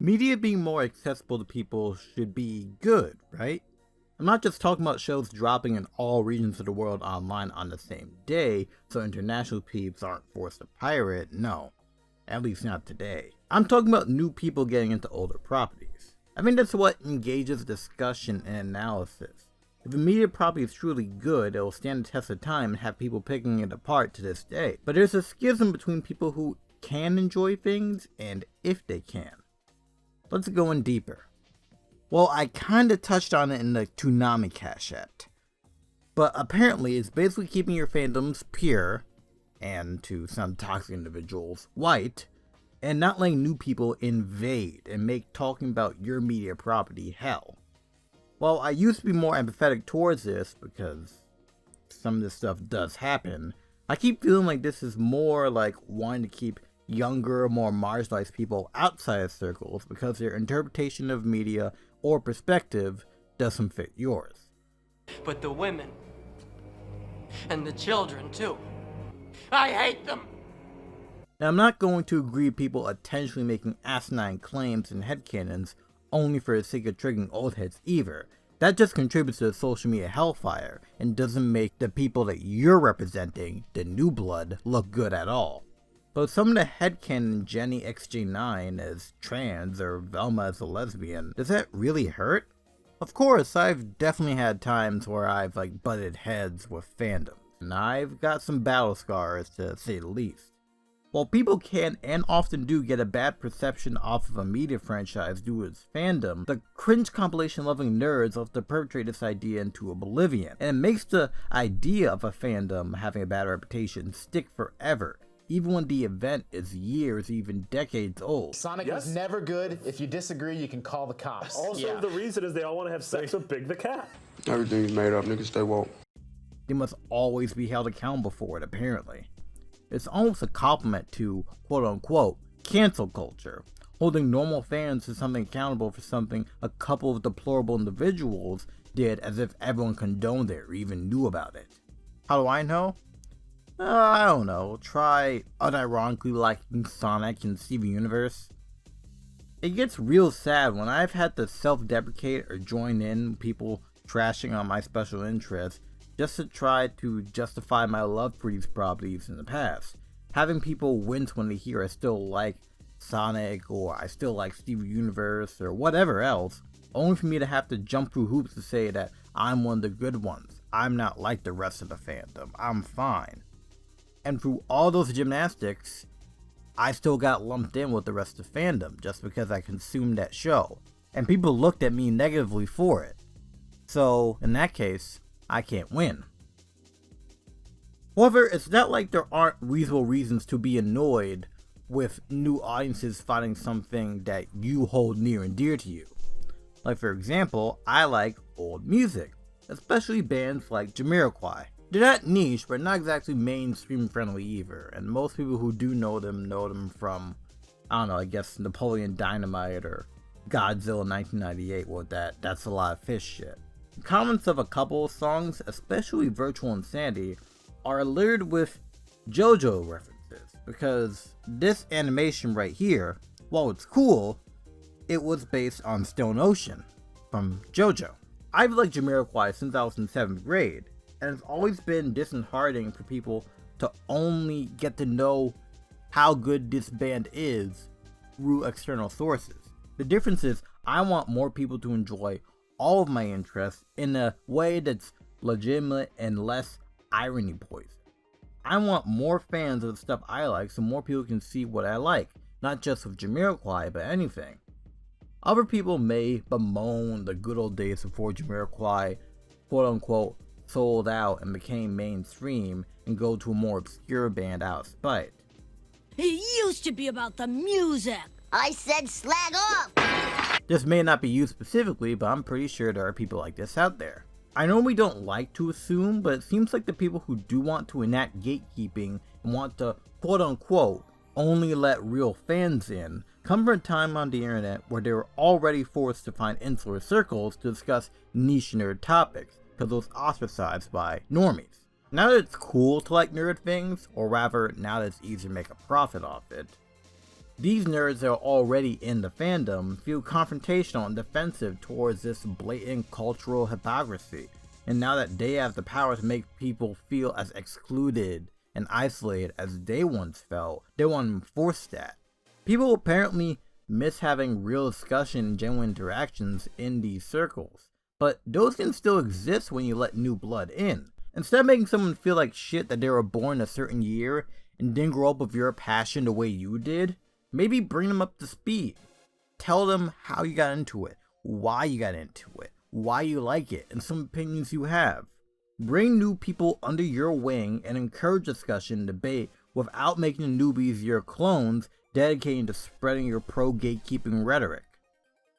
Media being more accessible to people should be good, right? I'm not just talking about shows dropping in all regions of the world online on the same day, so international peeps aren't forced to pirate, no. At least not today. I'm talking about new people getting into older properties. I think that's what engages discussion and analysis. If a media property is truly good, it will stand the test of time and have people picking it apart to this day. But there's a schism between people who can enjoy things and if they can. Let's go in deeper. Well, I kinda touched on it in the Toonami Kashette. But apparently it's basically keeping your fandoms pure, and to some toxic individuals, white, and not letting new people invade and make talking about your media property hell. Well, I used to be more empathetic towards this because some of this stuff does happen. I keep feeling like this is more like wanting to keep younger, more marginalized people outside of circles because their interpretation of media or perspective doesn't fit yours. But the women, and the children too, I hate them! Now, I'm not going to agree with people intentionally making asinine claims and headcanons only for the sake of triggering old heads either. That just contributes to the social media hellfire and doesn't make the people that you're representing, the new blood, look good at all. But some of the headcanon Jenny XJ9 as trans or Velma as a lesbian, does that really hurt? Of course, I've definitely had times where I've butted heads with fandoms, and I've got some battle scars to say the least. While people can and often do get a bad perception off of a media franchise due to its fandom, the cringe compilation loving nerds love to perpetrate this idea into oblivion, and it makes the idea of a fandom having a bad reputation stick forever, even when the event is years, even decades old. Sonic was never good. If you disagree, you can call the cops. Also, the reason is they all want to have sex with Big the Cat. Everything's made up, niggas stay woke. They must always be held accountable for it, apparently. It's almost a compliment to, quote-unquote, cancel culture, holding normal fans to something accountable for something a couple of deplorable individuals did as if everyone condoned it or even knew about it. How do I know? I don't know. Try unironically liking Sonic and Steven Universe. It gets real sad when I've had to self-deprecate or join in people trashing on my special interests just to try to justify my love for these properties in the past. Having people wince when they hear I still like Sonic or I still like Steven Universe or whatever else, only for me to have to jump through hoops to say that I'm one of the good ones. I'm not like the rest of the fandom. I'm fine. And through all those gymnastics, I still got lumped in with the rest of the fandom just because I consumed that show. And people looked at me negatively for it. So, in that case, I can't win. However, it's not like there aren't reasonable reasons to be annoyed with new audiences finding something that you hold near and dear to you. Like, for example, I like old music, especially bands like Jamiroquai. They're not niche, but not exactly mainstream friendly either, and most people who do know them from, I don't know, I guess Napoleon Dynamite or Godzilla 1998. Well, that's a lot of fish shit. Comments of a couple of songs, especially Virtual Insanity, are littered with JoJo references, because this animation right here, while it's cool, it was based on Stone Ocean from JoJo. I've liked Jamiroquai since I was in 7th grade, and it's always been disheartening for people to only get to know how good this band is through external sources. The difference is, I want more people to enjoy all of my interests in a way that's legitimate and less irony poison. I want more fans of the stuff I like so more people can see what I like, not just with Jamiroquai, but anything. Other people may bemoan the good old days before Jamiroquai, quote unquote, sold out and became mainstream and go to a more obscure band out of spite. It used to be about the music. I said slag off! This may not be you specifically, but I'm pretty sure there are people like this out there. I know we don't like to assume, but it seems like the people who do want to enact gatekeeping and want to, quote unquote, only let real fans in, come from a time on the internet where they were already forced to find insular circles to discuss niche nerd topics, because it was ostracized by normies. Now that it's cool to like nerd things, or rather, now that it's easy to make a profit off it, These nerds that are already in the fandom feel confrontational and defensive towards this blatant cultural hypocrisy, and now that they have the power to make people feel as excluded and isolated as they once felt, they want to enforce that. People apparently miss having real discussion and genuine interactions in these circles, but those can still exist when you let new blood in. Instead of making someone feel like shit that they were born a certain year and didn't grow up with your passion the way you did, maybe bring them up to speed. Tell them how you got into it, why you got into it, why you like it, and some opinions you have. Bring new people under your wing and encourage discussion and debate without making the newbies your clones dedicated to spreading your pro-gatekeeping rhetoric.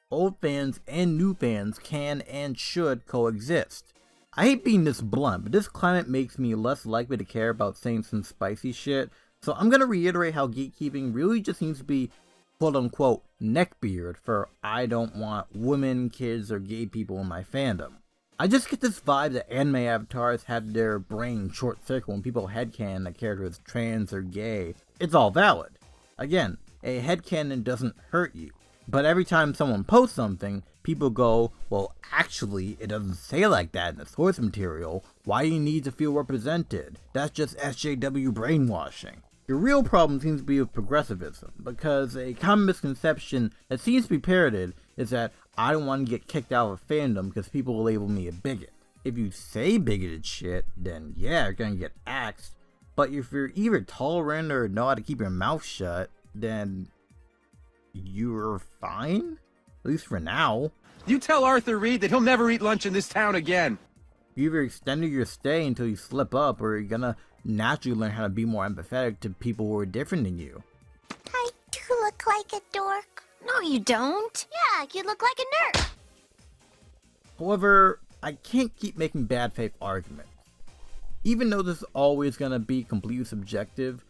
Old fans and new fans can and should coexist. I hate being this blunt, but this climate makes me less likely to care about saying some spicy shit, so I'm gonna reiterate how gatekeeping really just needs to be quote-unquote neckbeard for I don't want women, kids, or gay people in my fandom. I just get this vibe that anime avatars have their brain short circle when people headcanon a character is trans or gay. It's all valid. Again, a headcanon doesn't hurt you. But every time someone posts something, people go, well, actually, it doesn't say like that in the source material. Why do you need to feel represented? That's just SJW brainwashing. Your real problem seems to be with progressivism, because a common misconception that seems to be parroted is that I don't want to get kicked out of a fandom because people will label me a bigot. If you say bigoted shit, then yeah, you're gonna get axed. But if you're either tolerant or know how to keep your mouth shut, then you're fine? At least for now. You tell Arthur Reed that he'll never eat lunch in this town again. You either extended your stay until you slip up, or you're gonna naturally learn how to be more empathetic to people who are different than you. I do look like a dork. No, you don't. Yeah, you look like a nerd. However, I can't keep making bad faith arguments. Even though this is always gonna be completely subjective,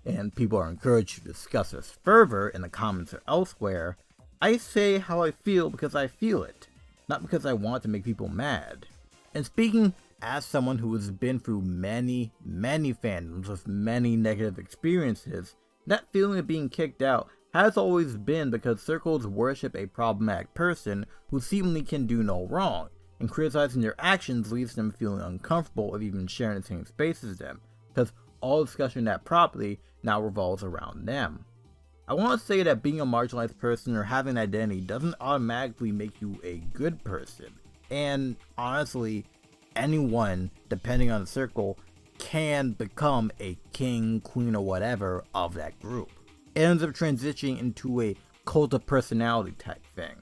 and people are encouraged to discuss this further in the comments or elsewhere, I say how I feel because I feel it, not because I want to make people mad. And speaking as someone who has been through many fandoms with many negative experiences, that feeling of being kicked out has always been because circles worship a problematic person who seemingly can do no wrong, and criticizing their actions leaves them feeling uncomfortable of even sharing the same space as them, because all discussion that properly now revolves around them. I want to say that being a marginalized person or having an identity doesn't automatically make you a good person, and honestly, anyone, depending on the circle, can become a king, queen, or whatever of that group. It ends up transitioning into a cult of personality type thing.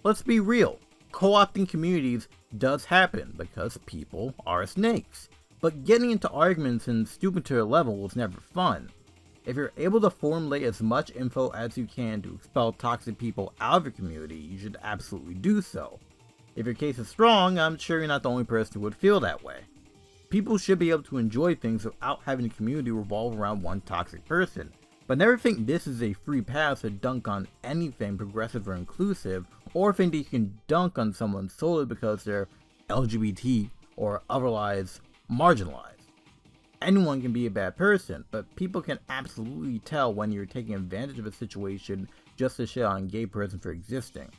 Let's be real, co-opting communities does happen because people are snakes, but getting into arguments and stooping to their level is never fun. If you're able to formulate as much info as you can to expel toxic people out of your community, you should absolutely do so. If your case is strong, I'm sure you're not the only person who would feel that way. People should be able to enjoy things without having the community revolve around one toxic person, but never think this is a free pass to dunk on anything progressive or inclusive, or think that you can dunk on someone solely because they're LGBT or otherwise marginalized. Anyone can be a bad person, but people can absolutely tell when you're taking advantage of a situation just to shit on a gay person for existing.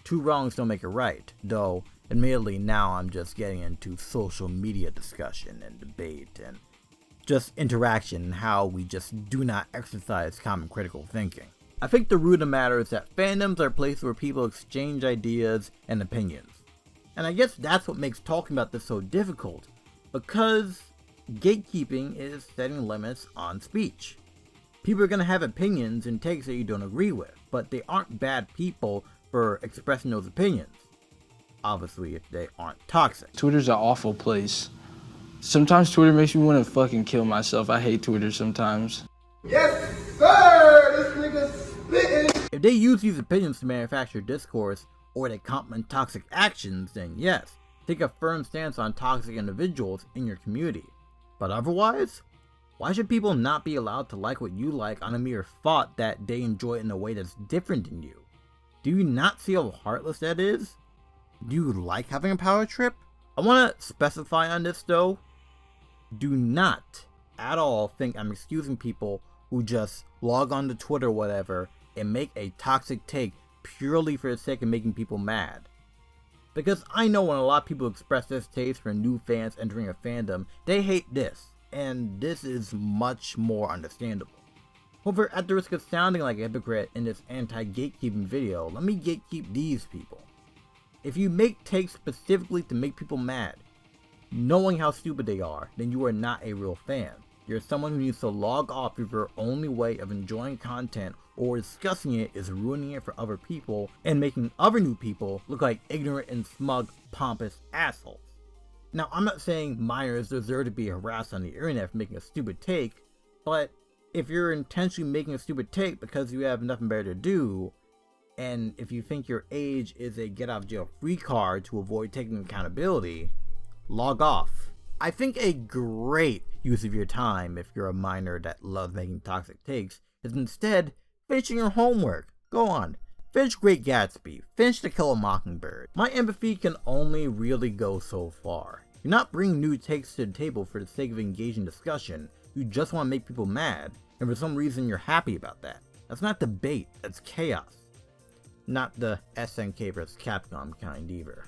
Two wrongs don't make it right, though admittedly now I'm just getting into social media discussion and debate and just interaction and how we just do not exercise common critical thinking. I think the root of the matter is that fandoms are places where people exchange ideas and opinions. And I guess that's what makes talking about this so difficult, because gatekeeping is setting limits on speech. People are going to have opinions and takes that you don't agree with, but they aren't bad people for expressing those opinions. Obviously, if they aren't toxic. Twitter's an awful place. Sometimes Twitter makes me want to fucking kill myself. I hate Twitter sometimes. Yes, sir! This nigga's spitting! If they use these opinions to manufacture discourse, or they compliment toxic actions, then yes, take a firm stance on toxic individuals in your community. But otherwise, why should people not be allowed to like what you like on a mere thought that they enjoy it in a way that's different than you? Do you not see how heartless that is? Do you like having a power trip? I want to specify on this though, do not at all think I'm excusing people who just log on to Twitter or whatever and make a toxic take purely for the sake of making people mad. Because I know when a lot of people express this taste for new fans entering a fandom, they hate this, and this is much more understandable. However, at the risk of sounding like a hypocrite in this anti-gatekeeping video, let me gatekeep these people. If you make takes specifically to make people mad, knowing how stupid they are, then you are not a real fan. You're someone who needs to log off if your only way of enjoying content or discussing it is ruining it for other people and making other new people look like ignorant and smug, pompous assholes. Now, I'm not saying minors deserve to be harassed on the internet for making a stupid take, but if you're intentionally making a stupid take because you have nothing better to do, and if you think your age is a get out of jail free card to avoid taking accountability, log off. I think a great use of your time, if you're a minor that loves making toxic takes, is instead finishing your homework. Go on, finish Great Gatsby, finish To Kill a Mockingbird. My empathy can only really go so far. You're not bringing new takes to the table for the sake of engaging discussion, you just want to make people mad, and for some reason you're happy about that. That's not debate, that's chaos. Not the SNK vs Capcom kind either.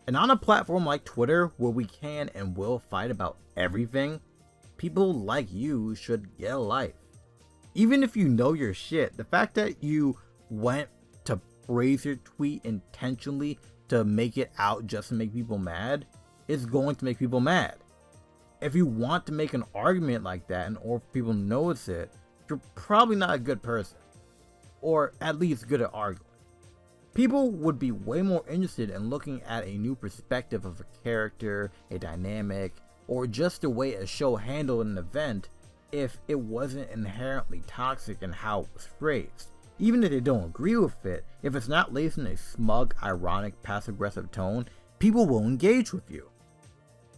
And on a platform like Twitter, where we can and will fight about everything, people like you should get a life. Even if you know your shit, the fact that you went to phrase your tweet intentionally to make it out just to make people mad is going to make people mad. If you want to make an argument like that in order for people to notice it, you're probably not a good person. Or at least good at arguing. People would be way more interested in looking at a new perspective of a character, a dynamic, or just the way a show handled an event if it wasn't inherently toxic in how it was phrased. Even if they don't agree with it, if it's not laced in a smug, ironic, passive-aggressive tone, people will engage with you.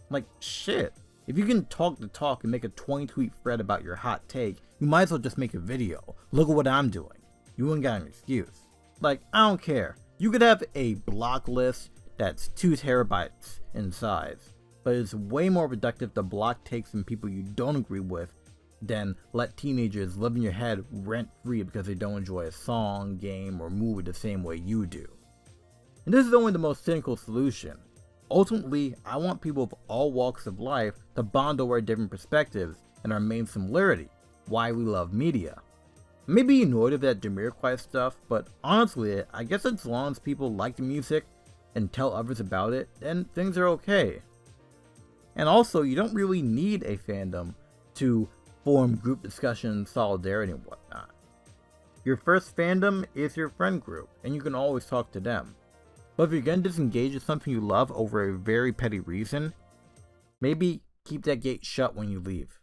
Like, shit. If you can talk the talk and make a 20-tweet thread about your hot take, you might as well just make a video. Look at what I'm doing. You ain't got an excuse. Like, I don't care. You could have a block list that's 2 terabytes in size, but it's way more productive to block takes from people you don't agree with than let teenagers live in your head rent-free because they don't enjoy a song, game, or movie the same way you do. And this is only the most cynical solution. Ultimately, I want people of all walks of life to bond over our different perspectives and our main similarity, why we love media. I may be annoyed of that Jamiroquai stuff, but honestly, I guess as long as people like the music and tell others about it, then things are okay. And also, you don't really need a fandom to form group discussion, solidarity, and whatnot. Your first fandom is your friend group, and you can always talk to them. But if you're gonna disengage with something you love over a very petty reason, maybe keep that gate shut when you leave.